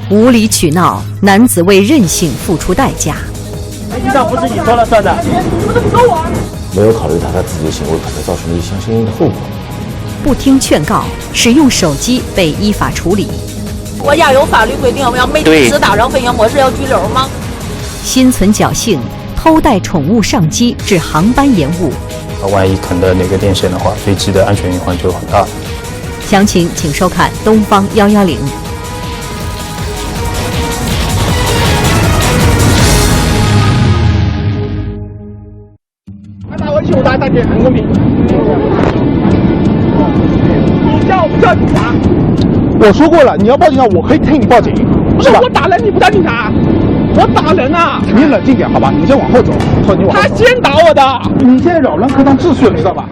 无理取闹，男子为任性付出代价。飞机上不是你说了算的，没有考虑到他自己的行为可能造成的相应的后果。不听劝告，使用手机被依法处理。国家有法律规定，我们要没及时打扰飞行模式要拘留吗？心存侥幸，偷带宠物上机致航班延误。万一啃的哪个电线的话，飞机的安全隐患就很大。详情请收看东方110。打微信我打给很公平。你叫不叫警察？我说过了，你要报警的，我可以替你报警，是吧？我打人你不叫警察，我打人啊！你冷静点好吧，你先往后走，你往后走。他先打我的，你现在扰乱课堂秩序了，知道吧？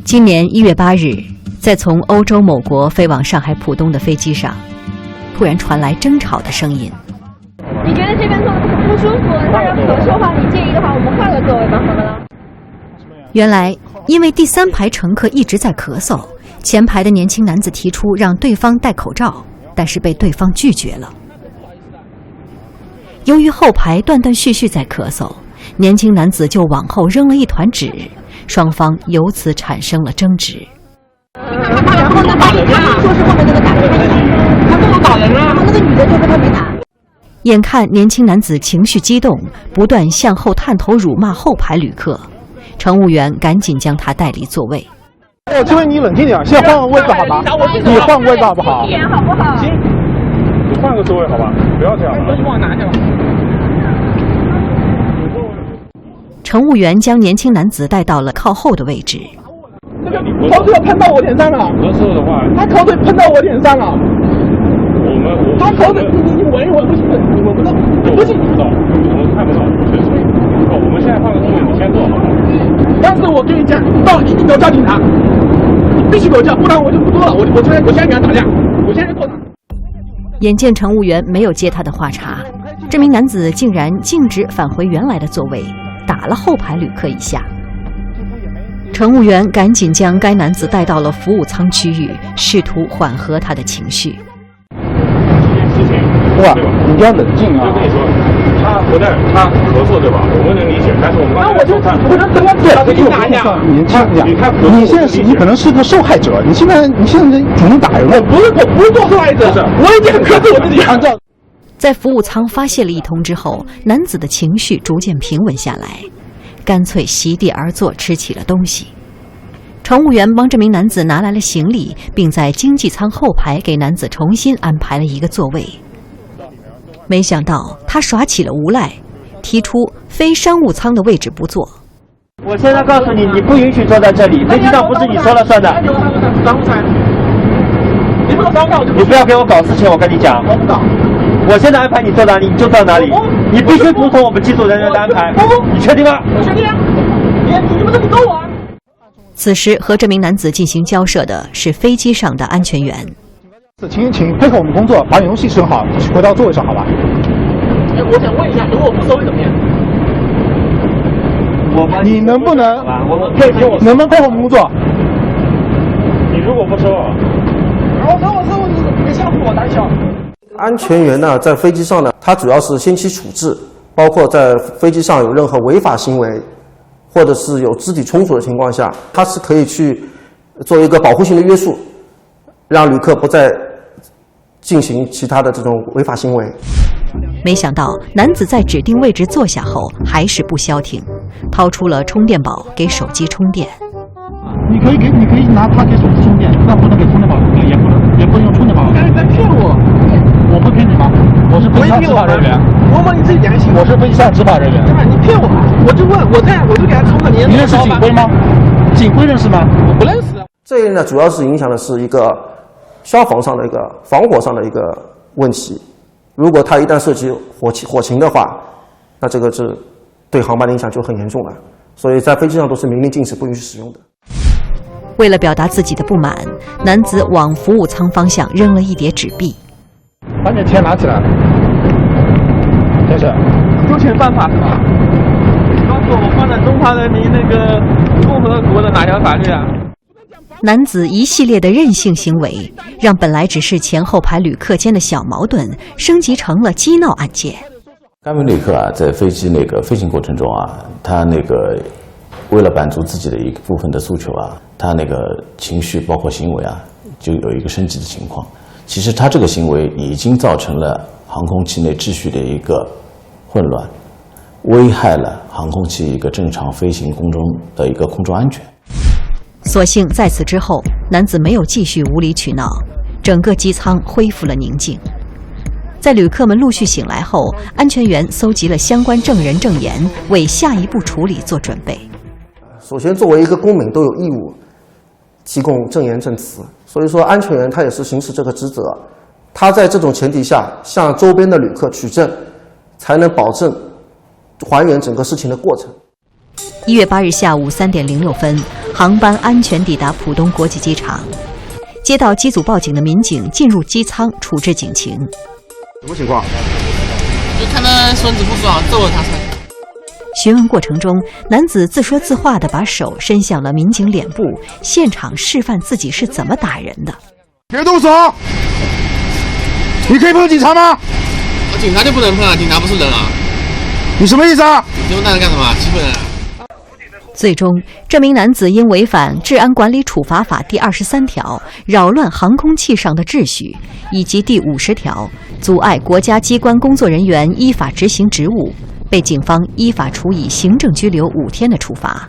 今年1月8日，在从欧洲某国飞往上海浦东的飞机上，突然传来争吵的声音。你觉得这边坐的很不舒服，让人咳嗽的话，你介意的话，我们换个座位吧，好吗？原来，因为第3排乘客一直在咳嗽，前排的年轻男子提出让对方戴口罩，但是被对方拒绝了。由于后排断断续续在咳嗽，年轻男子就往后扔了一团纸，双方由此产生了争执。然后呢，把你说是后面那个打人，他跟我打人了，然后那个女的就跟他没打。眼看年轻男子情绪激动，不断向后探头辱骂后排旅客，乘务员赶紧将他带离座位。我这位你冷静点，现在换个位置好吗？你换个位置好不好？好不好？行，你换个座位好吧，不要这样。你往哪去了？乘务员将年轻男子带到了靠后的位置。口水喷到我脸上了。咳嗽的话，他口水喷到我脸上了。他口水，你闻一闻，不行，你闻不到，不行，我们看不到，我们现在换个座位，你先坐好吧。但是我跟你讲，到一定要叫警察，你必须给我叫，不然我就不坐了。我现在给他打架，我现在坐他。眼见乘务员没有接他的话茬，这名男子竟然径直返回原来的座位，打了后排旅客一下。乘务员赶紧将该男子带到了服务舱区域，试图缓和他的情绪。哇，你要冷静啊！我就跟你说，他不但他咳嗽对吧？我们能理解，但是我们刚才说他，对，你打呀，年轻人，你现在是你可能是个受害者，你现在主动打人了。我不是做受害者，我已经很克制我自己。按照在服务舱发泄了一通之后，男子的情绪逐渐平稳下来，干脆席地而坐吃起了东西。乘务员帮这名男子拿来了行李，并在经济舱后排给男子重新安排了一个座位。没想到他耍起了无赖，提出非商务舱的位置不坐。我现在告诉你，你不允许坐在这里，飞机上不是你说了算的。你不要给我搞事情，我跟你讲。我现在安排你坐哪里，你就到哪里，你必须服从我们机组人员的安排。你确定吗？我确定啊。你们怎么跟我？此时和这名男子进行交涉的是飞机上的安全员。请配合我们工作，把你东西收好，回到座位上，好吧？我想问一下，如果不收会怎么样？你能不能能不能配合我们工作？你如果不收啊，我收，你别吓唬我，胆小。安全员呢，在飞机上呢，他主要是先期处置，包括在飞机上有任何违法行为，或者是有肢体冲突的情况下，他是可以去做一个保护性的约束，让旅客不再进行其他的这种违法行为。没想到男子在指定位置坐下后还是不消停，掏出了充电宝给手机充电。你可以拿它给手机充电，但不能给充电宝，也不能用充电宝。你在骗我！我会骗你吗？我是飞机上执法人员。我问你自己良心。我是飞机上执法人员。对吧？你骗我！我就问，我就给他充了。你认识警徽吗？警徽认识吗？我不认识。这一呢，主要是影响的是一个消防上的一个防火上的一个问题。如果它一旦涉及火情的话，那这个是对航班的影响就很严重了。所以在飞机上都是明令禁止，不允许使用的。为了表达自己的不满，男子往服务舱方向扔了一叠纸币。把你的钱拿起来。先生，丢钱犯法是吧？告诉我放在中华人民那个共和国的哪哪条法律啊？男子一系列的任性行为，让本来只是前后排旅客间的小矛盾，升级成了激闹案件。该名旅客啊，在飞机飞行过程中啊，他为了满足自己的一部分的诉求啊，他情绪包括行为啊，就有一个升级的情况。其实他这个行为已经造成了航空器内秩序的一个混乱，危害了航空器一个正常飞行的一个空中安全。所幸在此之后，男子没有继续无理取闹，整个机舱恢复了宁静。在旅客们陆续醒来后，安全员搜集了相关证人证言，为下一步处理做准备。首先，作为一个公民，都有义务提供证言证词，所以说安全员他也是行使这个职责。他在这种前提下向周边的旅客取证，才能保证还原整个事情的过程。1月8日下午3点06分，航班安全抵达浦东国际机场。接到机组报警的民警进入机舱处置警情。什么情况？就看他孙子不爽，揍了他才。询问过程中，男子自说自话地把手伸向了民警脸部，现场示范自己是怎么打人的。别动手！你可以碰警察吗？警察就不能碰啊，警察不是人啊！你什么意思啊？你用那人干什么？欺负人啊！最终，这名男子因违反《治安管理处罚法》第23条扰乱航空器上的秩序，以及第50条阻碍国家机关工作人员依法执行职务，被警方依法处以行政拘留5天的处罚。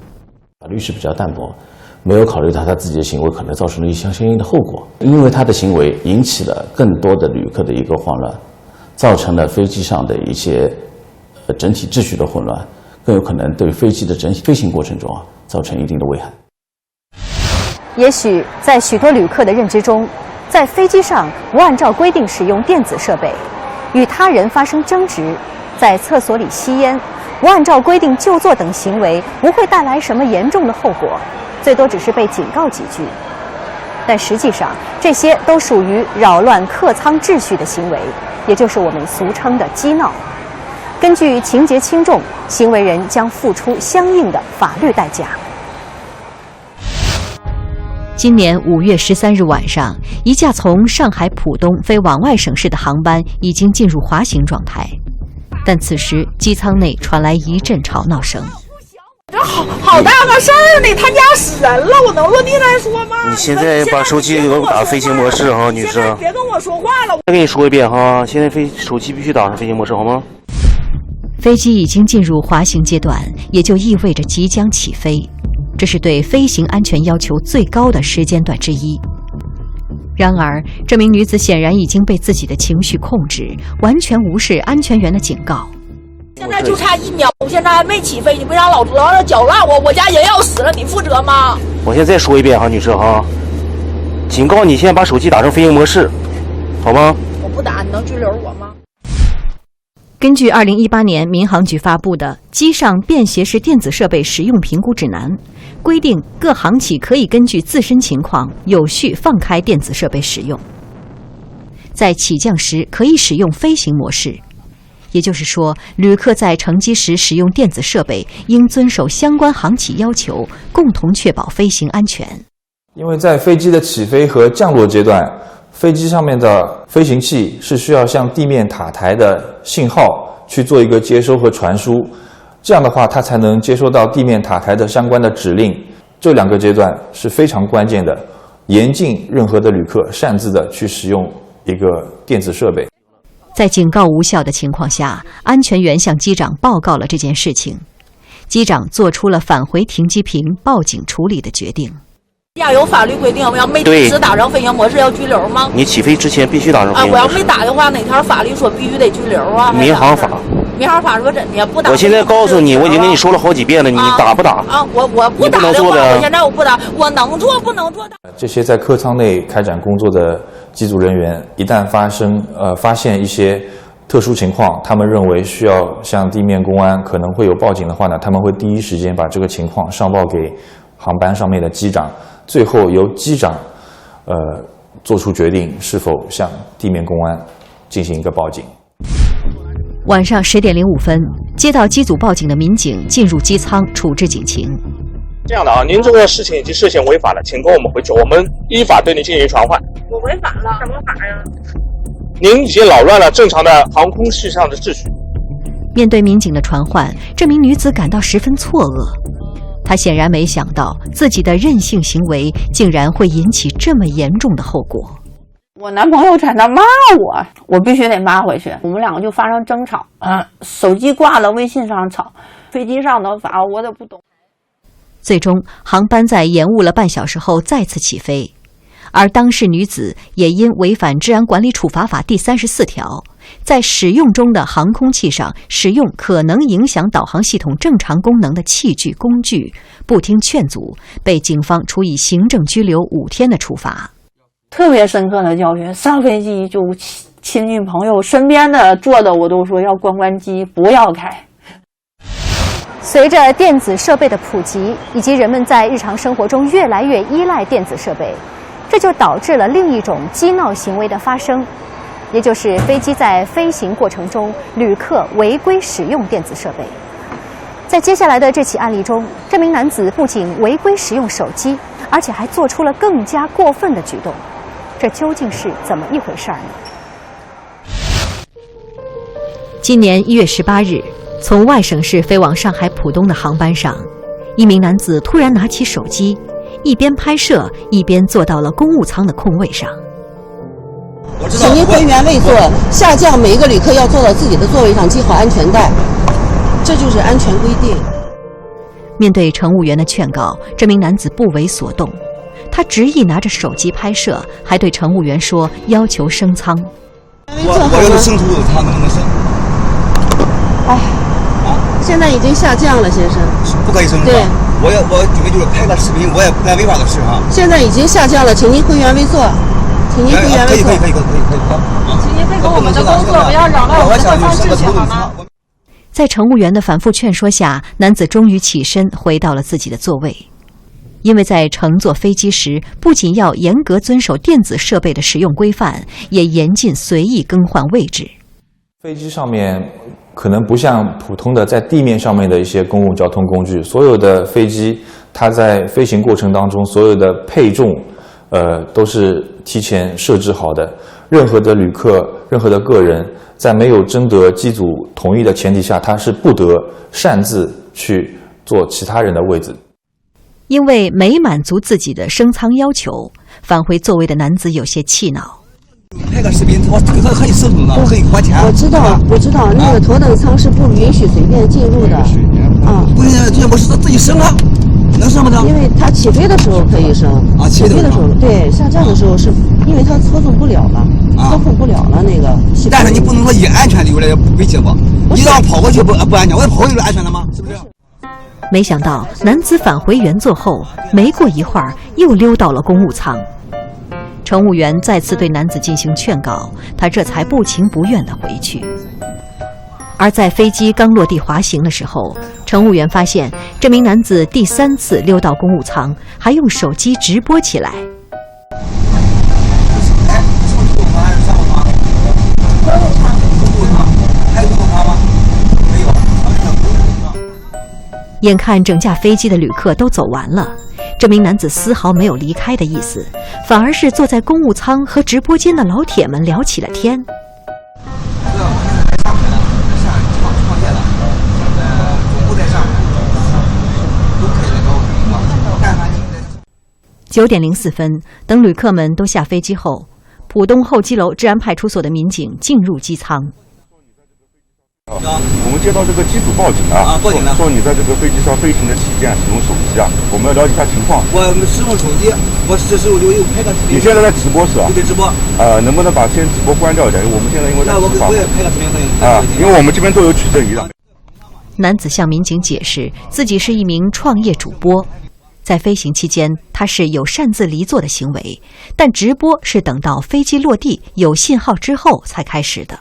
法律是比较淡薄，没有考虑到他自己的行为可能造成了相应的后果，因为他的行为引起了更多的旅客的一个慌乱，造成了飞机上的一些整体秩序的混乱，更有可能对飞机的整体飞行过程中造成一定的危害。也许在许多旅客的认知中，在飞机上不按照规定使用电子设备，与他人发生争执，在厕所里吸烟，不按照规定就坐等行为，不会带来什么严重的后果，最多只是被警告几句。但实际上，这些都属于扰乱客舱秩序的行为，也就是我们俗称的激闹。根据情节轻重，行为人将付出相应的法律代价。今年5月13日晚上，一架从上海浦东飞往外省市的航班已经进入滑行状态，但此时机舱内传来一阵吵闹声。这好大个事儿呢，他家死人了，我能落地再说吗？你现在把手机给我打飞行模式哈，女生。别跟我说话了。再跟你说一遍哈，现在手机必须打上飞行模式，好吗？飞机已经进入滑行阶段，也就意味着即将起飞，这是对飞行安全要求最高的时间段之一。然而，这名女子显然已经被自己的情绪控制，完全无视安全员的警告。现在就差1秒，我现在还没起飞，你不让老子搅乱我家人要死了，你负责吗？我现在再说一遍哈，女士哈，警告你现在把手机打成飞行模式，好吗？我不打，你能拘留我吗？根据2018年民航局发布的《机上便携式电子设备使用评估指南》，规定各航企可以根据自身情况有序放开电子设备使用。在起降时可以使用飞行模式，也就是说，旅客在乘机时使用电子设备应遵守相关航企要求，共同确保飞行安全。因为在飞机的起飞和降落阶段，飞机上面的飞行器是需要向地面塔台的信号去做一个接收和传输，这样的话它才能接收到地面塔台的相关的指令。这2个阶段是非常关键的，严禁任何的旅客擅自的去使用一个电子设备。在警告无效的情况下，安全员向机长报告了这件事情，机长做出了返回停机坪报警处理的决定。要有法律规定，我要没及时打上飞行模式要拘留吗？你起飞之前必须打上飞行模式。我要没打的话，哪条法律说必须得拘留啊？民航法。民航法说怎的不打？我现在告诉你，我已经跟你说了好几遍了，你打不打？我不打的话，我现在我不打，我能做不能做的。这些在客舱内开展工作的机组人员，一旦发现一些特殊情况，他们认为需要向地面公安可能会有报警的话呢，他们会第一时间把这个情况上报给航班上面的机长，最后由机长做出决定是否向地面公安进行一个报警。晚上10点05分，接到机组报警的民警进入机舱处置警情。这样的啊，您这个事情已经涉嫌违法了，请跟我们回去，我们依法对您进行传唤。我违法了？什么法呀？您已经扰乱了正常的航空器上的秩序。面对民警的传唤，这名女子感到十分错愕。她显然没想到自己的任性行为竟然会引起这么严重的后果。我男朋友在那骂我，我必须得骂回去。我们两个就发生争吵，手机挂了，微信上吵，飞机上的法我都不懂。最终，航班在延误了半小时后再次起飞，而当事女子也因违反《治安管理处罚法》第34条，在使用中的航空器上使用可能影响导航系统正常功能的器具工具，不听劝阻，被警方处以行政拘留5天的处罚。特别深刻的教训，上飞机就亲戚朋友身边的坐的我都说要关机，不要开。随着电子设备的普及，以及人们在日常生活中越来越依赖电子设备，这就导致了另一种激闹行为的发生，也就是飞机在飞行过程中，旅客违规使用电子设备。在接下来的这起案例中，这名男子不仅违规使用手机，而且还做出了更加过分的举动。这究竟是怎么一回事呢？今年1月18日，从外省市飞往上海浦东的航班上，一名男子突然拿起手机，一边拍摄一边坐到了公务舱的空位上。请您回原位坐，下降每一个旅客要坐到自己的座位上，系好安全带，这就是安全规定。面对乘务员的劝告，这名男子不为所动，他执意拿着手机拍摄，还对乘务员说要求升舱。我要是升出舱能不能升？现在已经下降了，先生。不可以升。对，我准备就是拍个视频，我也不干违法的事啊。现在已经下降了，请您回原位坐。请您回原位坐。可以。请您配合我们的工作，不要扰乱我们的客舱秩序，好吗？在乘务员的反复劝说下，男子终于起身回到了自己的座位。因为在乘坐飞机时，不仅要严格遵守电子设备的使用规范，也严禁随意更换位置。飞机上面可能不像普通的在地面上面的一些公共交通工具，所有的飞机它在飞行过程当中，所有的配重都是提前设置好的。任何的旅客、任何的个人，在没有征得机组同意的前提下，他是不得擅自去坐其他人的位置。因为没满足自己的升舱要求，返回座位的男子有些气恼。拍个视频，我这个可以摄入吗？可以花钱。我知道，那个头等舱是不允许随便进入的。不行，这我是自己升了，能升不能？因为它起飞的时候可以升。起飞的时候对，下降的时候是因为它操控不了了，那个。但是你不能说以安全理由来威胁我，你让我跑过去不安全，我跑过去就安全了吗？是不是？没想到男子返回原座后，没过一会儿又溜到了公务舱。乘务员再次对男子进行劝告，他这才不情不愿地回去。而在飞机刚落地滑行的时候，乘务员发现这名男子第3次溜到公务舱，还用手机直播起来。眼看整架飞机的旅客都走完了，这名男子丝毫没有离开的意思，反而是坐在公务舱和直播间的老铁们聊起了天。9点04分，等旅客们都下飞机后，浦东候机楼治安派出所的民警进入机舱。我们接到这个机组报警报警了，说你在这个飞机上飞行的期间使用手机我们要了解一下情况。我使用手机，我这时候就有拍个视频。你现在在直播是吧？对，直播。能不能把先直播关掉一点？我们现在因为在执法。我也拍个视频因为我们这边都有取证仪的。男子向民警解释，自己是一名创业主播，在飞行期间他是有擅自离座的行为，但直播是等到飞机落地有信号之后才开始的。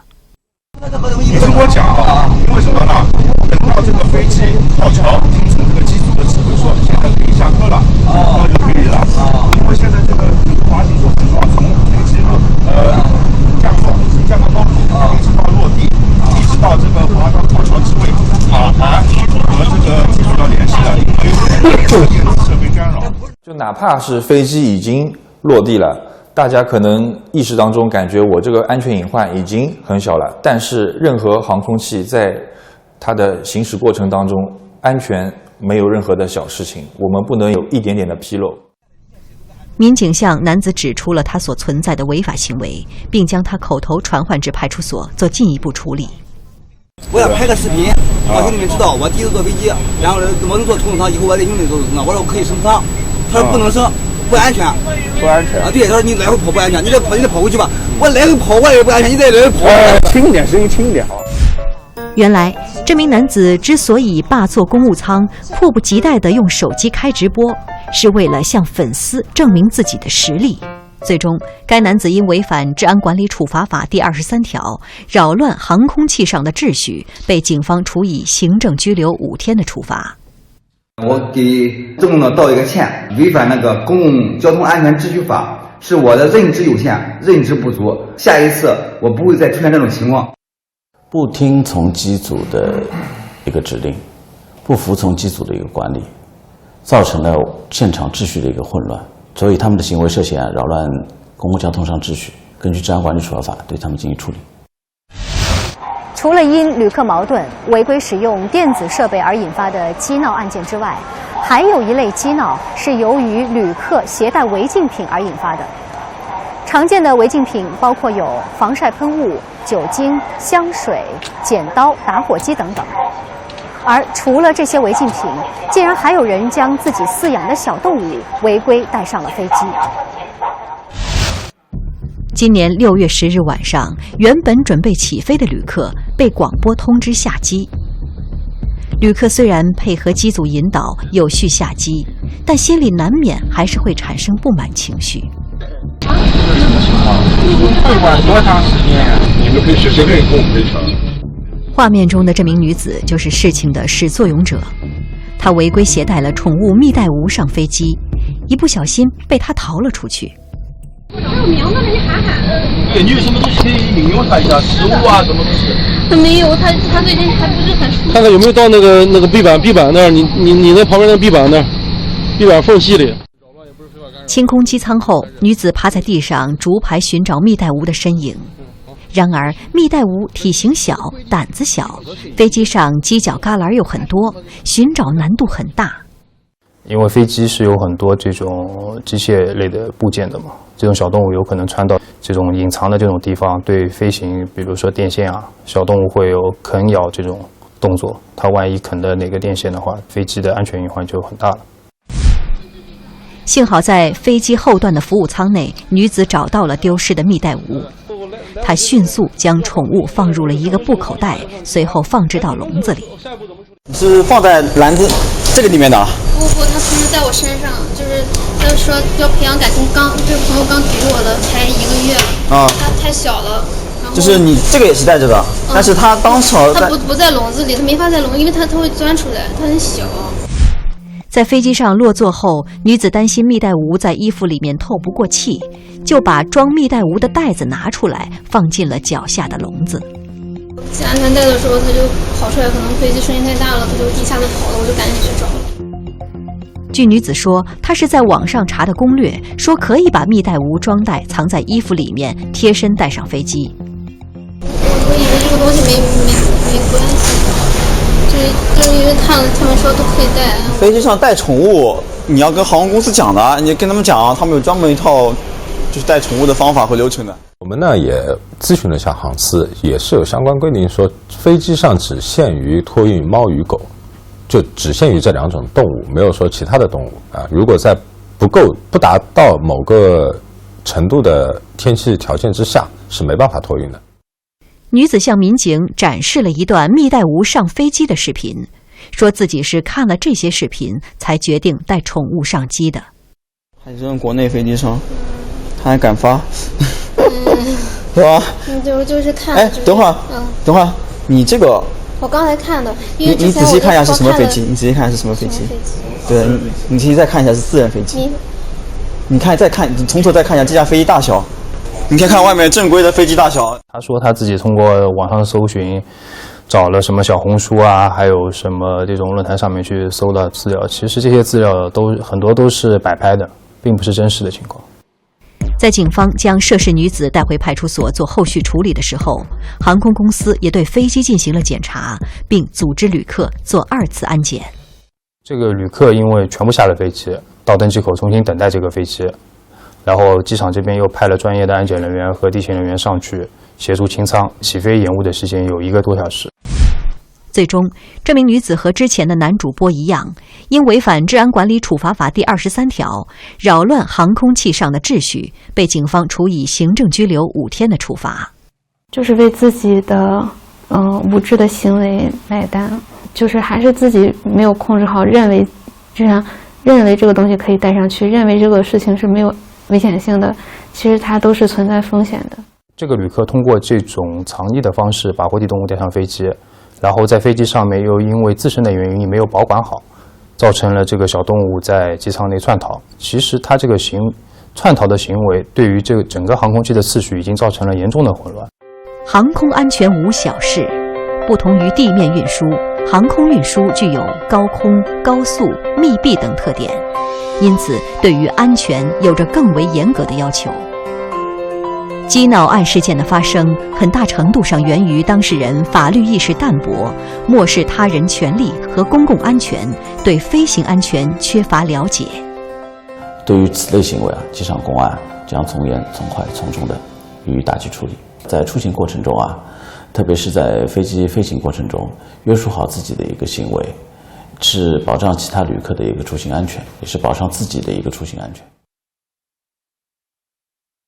你听我讲因为什么呢？等到这个飞机到桥，听从这个机组的指挥说现在可以下课了，那就可以了。因为现在这个滑行过程中从飞机降落、降到高度，飞机到落地，一直到这个滑到桥之位，塔台和这个机组要联系的，因为就哪怕是飞机已经落地了，大家可能意识当中感觉我这个安全隐患已经很小了，但是任何航空器在它的行驶过程当中，安全没有任何的小事情，我们不能有一点点的纰漏。民警向男子指出了他所存在的违法行为，并将他口头传唤至派出所做进一步处理。我要拍个视频，让兄弟们知道我第一次坐飞机，然后我能坐头等舱，以后我的兄弟都是我说我可以升舱，他说不能升，不安全，不安全啊！对，他说你来回跑不安全，你再跑回去吧。我来回跑我也不安全，你再来回跑。轻一点，声音轻一点好。原来，这名男子之所以霸座公务舱，迫不及待地用手机开直播，是为了向粉丝证明自己的实力。最终，该男子因违反《治安管理处罚法》第23条，扰乱航空器上的秩序，被警方处以行政拘留5天的处罚。我给郑总道一个歉，违反那个《公共交通安全秩序法》，是我的认知有限，认知不足。下一次我不会再出现这种情况。不听从机组的一个指令，不服从机组的一个管理，造成了现场秩序的一个混乱，所以他们的行为涉嫌扰乱公共交通上秩序，根据《治安管理处罚法》对他们进行处理。除了因旅客矛盾、违规使用电子设备而引发的机闹案件之外，还有一类机闹是由于旅客携带违禁品而引发的。常见的违禁品包括有防晒喷雾、酒精、香水、剪刀、打火机等等。而除了这些违禁品，竟然还有人将自己饲养的小动物违规带上了飞机。今年6月10日晚上，原本准备起飞的旅客被广播通知下机。旅客虽然配合机组引导有序下机，但心里难免还是会产生不满情绪。会管多长时间啊？你们可以随便跟我们赔偿。画面中的这名女子就是事情的始作俑者，她违规携带了宠物蜜袋鼯上飞机，一不小心被她逃了出去。还有名字呢，你喊喊。对，你有什么东西可以引诱他一下？食物啊，什么东西？他没有，他最近还不是很舒服。看看有没有到那个壁板那儿，你那旁边那壁板那儿，壁板缝隙里。清空机舱后，女子趴在地上逐排寻找蜜袋鼯的身影。然而，蜜袋鼯体型小，胆子小，飞机上犄角旮旯又很多，寻找难度很大。因为飞机是有很多这种机械类的部件的嘛，这种小动物有可能穿到这种隐藏的这种地方，对飞行，比如说电线啊，小动物会有啃咬这种动作，它万一啃的哪个电线的话，飞机的安全隐患就很大了。幸好在飞机后段的服务舱内，女子找到了丢失的蜜袋鼯。她迅速将宠物放入了一个布口袋，随后放置到笼子里。是放在篮子这个里面的？不，他平时在我身上，就是他说要培养感情，这个朋友刚给我的才1个月，他太小了。就是你这个也是带着的，但是他当时他不在笼子里，他没法在笼子，因为他会钻出来，他很小。在飞机上落座后，女子担心蜜袋鼯在衣服里面透不过气，就把装蜜袋鼯的袋子拿出来，放进了脚下的笼子。系安全带的时候，他就跑出来，可能飞机声音太大了，他就一下子跑了，我就赶紧去找了。据女子说，她是在网上查的攻略，说可以把蜜袋鼯装袋藏在衣服里面，贴身带上飞机。我以为这个东西没关系，就因为他们说都可以带。飞机上带宠物，你要跟航空公司讲的，你跟他们讲，他们有专门一套就是带宠物的方法和流程的。我们呢也咨询了一下航司，也是有相关规定说，飞机上只限于托运猫与狗，就只限于这2种动物，没有说其他的动物啊。如果在不达到某个程度的天气条件之下，是没办法托运的。女子向民警展示了一段蜜袋鼯上飞机的视频，说自己是看了这些视频才决定带宠物上机的。还扔国内飞机上，他还敢发，是吧？就是看。哎，等会儿，你这个我刚才看的，因为你仔细看一下是什么飞机，你仔细看是什么飞机。对，你仔细再看一下是私人飞机。你从头再看一下这架飞机大小。你先看外面正规的飞机大小。他说他自己通过网上搜寻，找了什么小红书啊，还有什么这种论坛上面去搜的资料，其实这些资料很多都是摆拍的，并不是真实的情况。在警方将涉事女子带回派出所做后续处理的时候，航空公司也对飞机进行了检查，并组织旅客做2次安检。这个旅客因为全部下了飞机，到登机口重新等待这个飞机，然后机场这边又派了专业的安检人员和地勤人员上去协助清仓，起飞延误的时间有1个多小时。最终，这名女子和之前的男主播一样，因违反《治安管理处罚法》第23条，扰乱航空器上的秩序，被警方处以行政拘留5天的处罚。就是为自己的无知的行为买单，就是还是自己没有控制好，认为这个东西可以带上去，认为这个事情是没有危险性的，其实它都是存在风险的。这个旅客通过这种藏匿的方式把活体动物带上飞机，然后在飞机上面又因为自身的原因没有保管好，造成了这个小动物在机舱内窜逃。其实他这个窜逃的行为对于这个整个航空器的次序已经造成了严重的混乱。航空安全无小事，不同于地面运输，航空运输具有高空、高速、密闭等特点，因此对于安全有着更为严格的要求。机闹案事件的发生，很大程度上源于当事人法律意识淡薄，漠视他人权利和公共安全，对飞行安全缺乏了解。对于此类行为机场公安将从严、从快、从重的予以打击处理。在出行过程中特别是在飞机飞行过程中，约束好自己的一个行为，是保障其他旅客的一个出行安全，也是保障自己的一个出行安全。